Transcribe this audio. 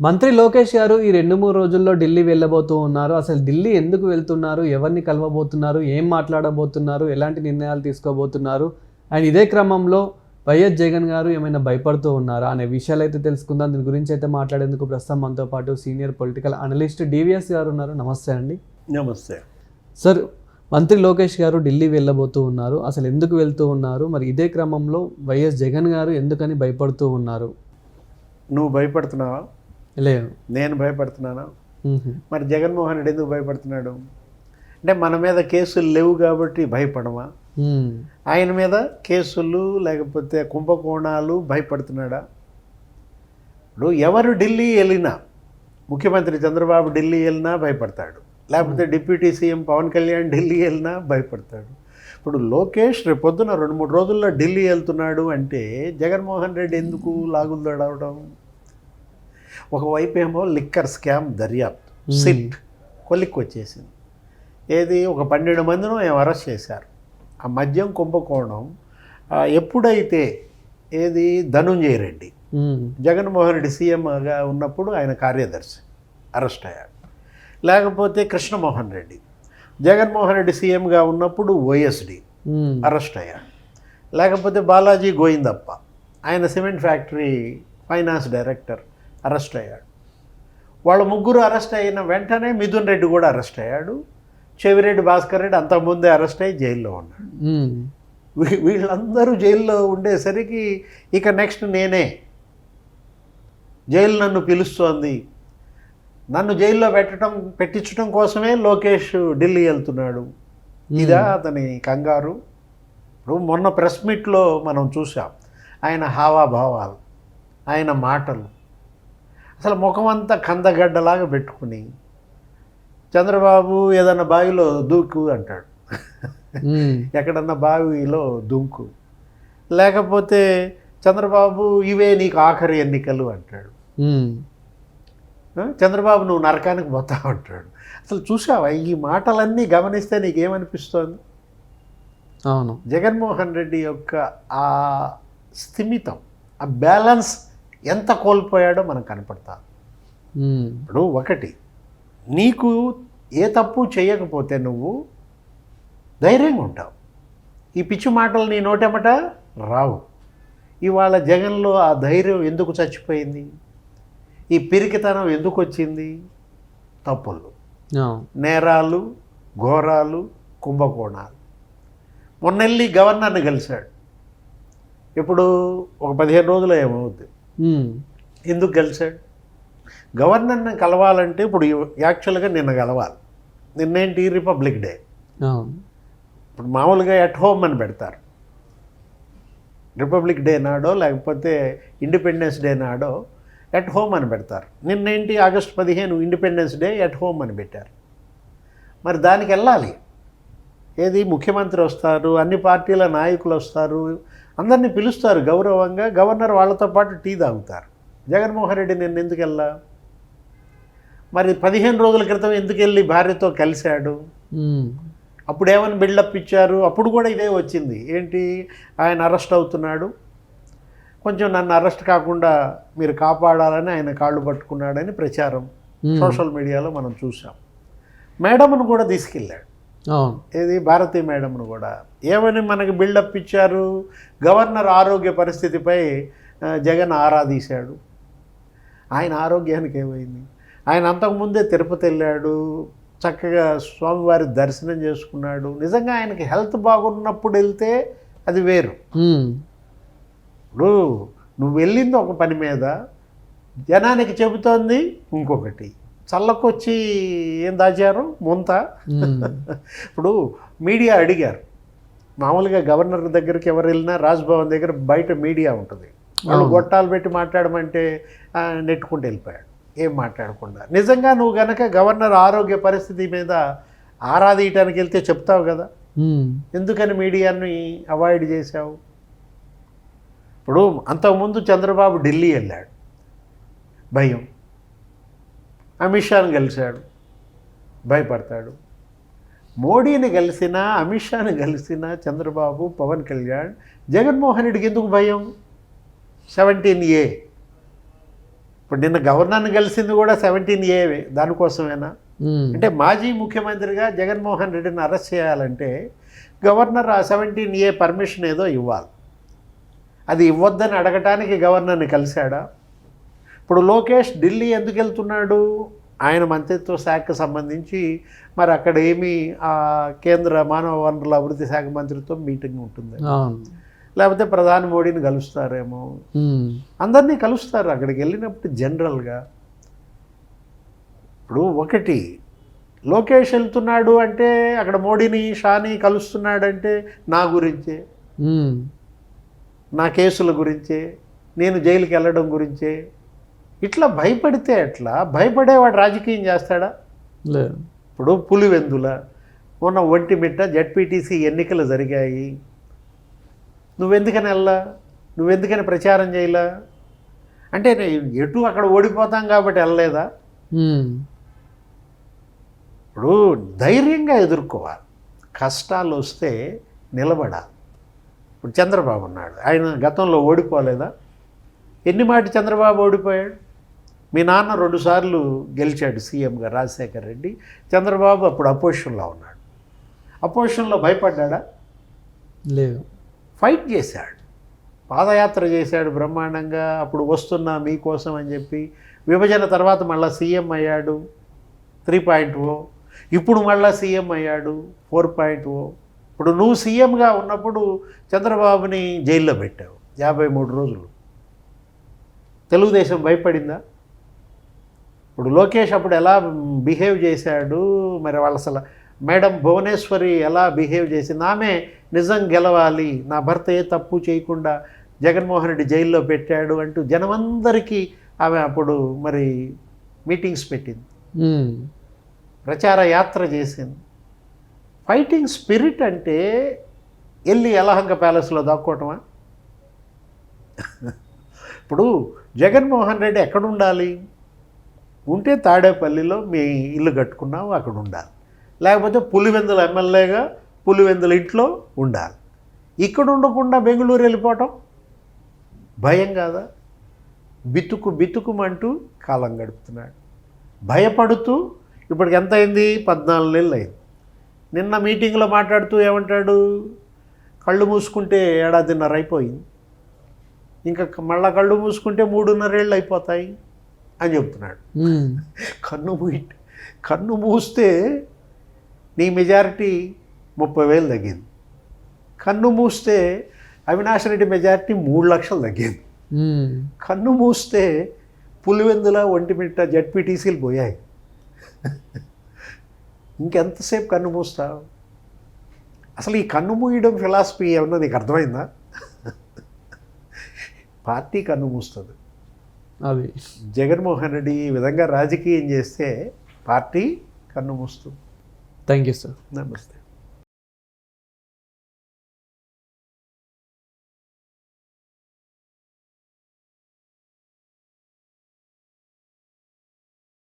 మంత్రి లోకేష్ గారు ఈ 2-3 రోజుల్లో ఢిల్లీ వెళ్ళబోతూ ఉన్నారు. అసలు ఢిల్లీ ఎందుకు వెళ్తున్నారు? ఎవరిని కలవబోతున్నారు? ఏం మాట్లాడబోతున్నారు? ఎలాంటి నిర్ణయాలు తీసుకోబోతున్నారు? అండ్ ఇదే క్రమంలో వైఎస్ జగన్ గారు ఏమైనా భయపడుతూ ఉన్నారా అనే విషయాలు అయితే తెలుసుకుందాం. దీని గురించి అయితే మాట్లాడేందుకు ప్రస్తుతం మనతో పాటు సీనియర్ పొలిటికల్ అనలిస్ట్ డివిఎస్ గారు ఉన్నారు. నమస్తే అండి. నమస్తే సార్. మంత్రి లోకేష్ గారు ఢిల్లీ వెళ్ళబోతూ ఉన్నారు. అసలు ఎందుకు వెళ్తూ ఉన్నారు? మరి ఇదే క్రమంలో వైఎస్ జగన్ గారు ఎందుకని భయపడుతూ ఉన్నారు? నువ్వు భయపడుతున్నావా? లేదు. నేను భయపడుతున్నానా? మరి జగన్మోహన్ రెడ్డి ఎందుకు భయపడుతున్నాడు అంటే మన మీద కేసులు లేవు కాబట్టి భయపడమా? ఆయన మీద కేసులు లేకపోతే కుంభకోణాలు భయపడుతున్నాడా? ఇప్పుడు ఎవరు ఢిల్లీ వెళ్ళినా, ముఖ్యమంత్రి చంద్రబాబు ఢిల్లీ వెళ్ళినా భయపడతాడు, లేకపోతే డిప్యూటీ సీఎం పవన్ కళ్యాణ్ ఢిల్లీ వెళ్ళినా భయపడతాడు. ఇప్పుడు లోకేష్ రేపొద్దున 2-3 రోజుల్లో ఢిల్లీ వెళ్తున్నాడు అంటే జగన్మోహన్ రెడ్డి ఎందుకు లాగులు దొడవడం? ఒకవైపు ఏమో లిక్కర్ స్కామ్ దర్యాప్తు సిట్ కొలిక్కి వచ్చేసింది. ఏది ఒక 12 మందినో ఏమో అరెస్ట్ చేశారు. ఆ మద్యం కుంభకోణం ఎప్పుడైతే ఏది ధనుంజయ రెడ్డి జగన్మోహన్ రెడ్డి సీఎంగా ఉన్నప్పుడు ఆయన కార్యదర్శి అరెస్ట్ అయ్యాడు, లేకపోతే కృష్ణమోహన్ రెడ్డి జగన్మోహన్ రెడ్డి సీఎంగా ఉన్నప్పుడు ఓఎస్డి అరెస్ట్ అయ్యాడు, లేకపోతే బాలాజీ గోవిందప్ప ఆయన cement factory finance director arrest అయ్యాడు. వాళ్ళ ముగ్గురు అరెస్ట్ అయిన వెంటనే మిథున్ రెడ్డి కూడా అరెస్ట్ అయ్యాడు. చెవిరెడ్డి భాస్కర్ రెడ్డి అంతకుముందే అరెస్ట్ అయ్యి జైల్లో ఉన్నాడు. వీళ్ళందరూ జైల్లో ఉండేసరికి ఇక నెక్స్ట్ నేనే, జైలు నన్ను పిలుస్తోంది, నన్ను జైల్లో పెట్టించడం కోసమే లోకేష్ ఢిల్లీ వెళ్తున్నాడు. ఇదా అతని కంగారు? ఇప్పుడు మొన్న ప్రెస్ మీట్లో మనం చూసాం ఆయన హావాభావాలు, ఆయన మాటలు, అసలు ముఖం అంతా కందగడ్డలాగా పెట్టుకుని చంద్రబాబు ఏదన్నా బావిలో దూకు అంటాడు, ఎక్కడన్నా బావిలో దుంకు, లేకపోతే చంద్రబాబు ఇవే నీకు ఆఖరి ఎన్నికలు అంటాడు, చంద్రబాబు నువ్వు నరకానికి పోతావు అంటాడు. అసలు చూసావా ఈ మాటలన్నీ గమనిస్తే నీకేమనిపిస్తోంది? అవును, జగన్మోహన్ రెడ్డి యొక్క ఆ స్థిమితం, ఆ బ్యాలెన్స్ ఎంత కోల్పోయాడో మనకు కనపడతా. ఇప్పుడు ఒకటి, నీకు ఏ తప్పు చేయకపోతే నువ్వు ధైర్యంగా ఉంటావు, ఈ పిచ్చి మాటలు నీ నోటెమట రావు. ఇవాళ జగన్లో ఆ ధైర్యం ఎందుకు చచ్చిపోయింది? ఈ పిరికితనం ఎందుకు వచ్చింది? తప్పులు, నేరాలు, ఘోరాలు, కుంభకోణాలు. మొన్నెళ్ళి గవర్నర్ని కలిశాడు. ఇప్పుడు ఒక 15 రోజులు ఏమవుద్ది. ఎందుకు కలిశాడు? గవర్నర్ని కలవాలంటే ఇప్పుడు యాక్చువల్గా నిన్న కలవాలి. నిన్నేంటి రిపబ్లిక్ డే. ఇప్పుడు మామూలుగా ఎట్ హోమ్ అని పెడతారు, రిపబ్లిక్ డే నాడో లేకపోతే ఇండిపెండెన్స్ డే నాడో ఎట్ హోమ్ అని పెడతారు. నిన్నేంటి August 15 Independence Day at home అని పెట్టారు. మరి దానికి వెళ్ళాలి. ఏది ముఖ్యమంత్రి వస్తారు, అన్ని పార్టీల నాయకులు వస్తారు, అందరినీ పిలుస్తారు గౌరవంగా. గవర్నర్ వాళ్ళతో పాటు టీ తాగుతారు. జగన్మోహన్ రెడ్డి నిన్న ఎందుకు వెళ్ళా? మరి 15 రోజుల క్రితం ఎందుకు వెళ్ళి భార్యతో కలిశాడు? అప్పుడు ఏమని బిల్డప్ ఇచ్చారు? అప్పుడు కూడా ఇదే వచ్చింది. ఏంటి, ఆయన అరెస్ట్ అవుతున్నాడు, కొంచెం నన్ను అరెస్ట్ కాకుండా మీరు కాపాడాలని ఆయన కాళ్ళు పట్టుకున్నాడని ప్రచారం సోషల్ మీడియాలో మనం చూసాం. మేడంను కూడా తీసుకెళ్ళాడు. ఏది భారతీ మేడంను కూడా ఏమని మనకి బిల్డప్ ఇచ్చారు? గవర్నర్ ఆరోగ్య పరిస్థితిపై జగన్ ఆరాధీశాడు. ఆయన ఆరోగ్యానికి ఏమైంది? ఆయన అంతకుముందే తిరుపతి వెళ్ళాడు, చక్కగా స్వామివారి దర్శనం చేసుకున్నాడు. నిజంగా ఆయనకి హెల్త్ బాగున్నప్పుడు వెళ్తే అది వేరు. ఇప్పుడు నువ్వు వెళ్ళింది ఒక పని మీద, జనానికి చెబుతోంది ఇంకొకటి. చల్లకొచ్చి ఏం దాచారు ముంత. ఇప్పుడు మీడియా అడిగారు, మామూలుగా గవర్నర్ దగ్గరికి ఎవరు వెళ్ళినా రాజ్భవన్ దగ్గర బయట మీడియా ఉంటుంది, వాళ్ళు గొట్టాలు పెట్టి మాట్లాడమంటే నెట్టుకుంటూ వెళ్ళిపోయాడు, ఏం మాట్లాడకుండా. నిజంగా నువ్వు కనుక గవర్నర్ ఆరోగ్య పరిస్థితి మీద ఆరాధీయటానికి వెళ్తే చెప్తావు కదా, ఎందుకని మీడియాని అవాయిడ్ చేశావు? ఇప్పుడు అంతకుముందు చంద్రబాబు ఢిల్లీ వెళ్ళాడు, భయం. అమిత్ షాని కలిశాడు, భయపడతాడు. మోడీని కలిసినా, అమిత్ షాని కలిసినా చంద్రబాబు, పవన్ కళ్యాణ్, జగన్మోహన్ రెడ్డికి ఎందుకు భయం? 17A ఇప్పుడు నిన్న గవర్నర్ని కలిసింది కూడా 17A దానికోసమేనా? అంటే మాజీ ముఖ్యమంత్రిగా జగన్మోహన్ రెడ్డిని అరెస్ట్ చేయాలంటే గవర్నర్ ఆ 17A పర్మిషన్ ఏదో ఇవ్వాలి. అది ఇవ్వద్దని అడగటానికి గవర్నర్ని కలిశాడా? ఇప్పుడు లోకేష్ ఢిల్లీ ఎందుకు వెళ్తున్నాడు? ఆయన మంత్రిత్వ శాఖకు సంబంధించి మరి అక్కడ ఏమి కేంద్ర మానవ వనరుల అభివృద్ధి శాఖ మంత్రితో మీటింగ్ ఉంటుంది, లేకపోతే ప్రధాని మోడీని కలుస్తారేమో. అందరినీ కలుస్తారు అక్కడికి వెళ్ళినప్పుడు జనరల్గా. ఇప్పుడు ఒకటి లోకేష్ వెళ్తున్నాడు అంటే అక్కడ మోడీని షాని కలుస్తున్నాడంటే నా గురించే, నా కేసుల గురించే, నేను జైలుకి వెళ్ళడం గురించే. ఇట్లా భయపడితే ఎట్లా? భయపడేవాడు రాజకీయం చేస్తాడా? లేదు. ఇప్పుడు పులివెందుల మొన్న ఒంటిమిట్ట జడ్పీటీసీ ఎన్నికలు జరిగాయి, నువ్వెందుకని వెళ్ళా? నువ్వెందుకని ప్రచారం చేయలా? అంటే ఎటు అక్కడ ఓడిపోతాం కాబట్టి వెళ్ళలేదా? ఇప్పుడు ధైర్యంగా ఎదుర్కోవాలి, కష్టాలు వస్తే నిలబడాలి. ఇప్పుడు చంద్రబాబు ఉన్నాడు, ఆయన గతంలో ఓడిపోలేదా? ఎన్ని మాట చంద్రబాబు ఓడిపోయాడు? మీ నాన్న 2 సార్లు గెలిచాడు సీఎంగా, రాజశేఖర్ రెడ్డి. చంద్రబాబు అప్పుడు అపోజిషన్లో ఉన్నాడు. అపోజిషన్లో భయపడ్డా? లేదు. ఫైట్ చేశాడు, పాదయాత్ర చేశాడు బ్రహ్మాండంగా. అప్పుడు వస్తున్నా మీకోసం అని చెప్పి. విభజన తర్వాత మళ్ళీ సీఎం అయ్యాడు 3.0, ఇప్పుడు మళ్ళీ సీఎం అయ్యాడు 4.0. ఇప్పుడు నువ్వు సీఎంగా ఉన్నప్పుడు చంద్రబాబుని జైల్లో పెట్టావు 53 రోజులు. తెలుగుదేశం భయపడిందా? ఇప్పుడు లోకేష్ అప్పుడు ఎలా బిహేవ్ చేశాడు మరి? వాళ్ళు అసలు మేడం భువనేశ్వరి ఎలా బిహేవ్ చేసింది? ఆమె నిజం గెలవాలి, నా భర్త ఏ తప్పు చేయకుండా జగన్మోహన్ రెడ్డి జైల్లో పెట్టాడు అంటూ జనమందరికీ ఆమె అప్పుడు మరి మీటింగ్స్ పెట్టింది, ప్రచార యాత్ర చేసింది. ఫైటింగ్ స్పిరిట్ అంటే వెళ్ళి యలహంక ప్యాలెస్లో దాక్కోవటమా? ఇప్పుడు జగన్మోహన్ రెడ్డి ఎక్కడ ఉండాలి? ఉంటే తాడేపల్లిలో మీ ఇల్లు కట్టుకున్నావు, అక్కడ ఉండాలి. లేకపోతే పులివెందుల ఎమ్మెల్యేగా పులివెందుల ఇంట్లో ఉండాలి. ఇక్కడ ఉండకుండా బెంగళూరు వెళ్ళిపోవటం భయం కాదా? బితుకుమంటూ కాలం గడుపుతున్నాడు, భయపడుతూ. ఇప్పటికి ఎంత అయింది? 14 నెలలు అయింది. నిన్న మీటింగ్లో మాట్లాడుతూ ఏమంటాడు? కళ్ళు మూసుకుంటే 1.5 అయిపోయింది, ఇంకా మళ్ళా కళ్ళు మూసుకుంటే 3.5 ఏళ్ళు అయిపోతాయి అని చెప్తున్నాడు. కన్ను మూస్తే నీ మెజారిటీ 30,000 తగ్గింది. కన్ను మూస్తే అవినాష్ రెడ్డి మెజారిటీ 3 లక్షలు తగ్గింది. కన్ను మూస్తే పులివెందుల ఒంటిమిట్ట జడ్పీటీసీలు పోయాయి. ఇంకెంతసేపు కన్ను మూస్తావు? అసలు ఈ కన్ను మూయడం ఫిలాసఫీ ఏమన్నా నీకు అర్థమైందా? పార్టీ కన్ను మూస్తుంది. అది జగన్మోహన్ రెడ్డి ఈ విధంగా రాజకీయం చేస్తే పార్టీ కన్ను మూస్తుంది. Thank you sir. నమస్తే.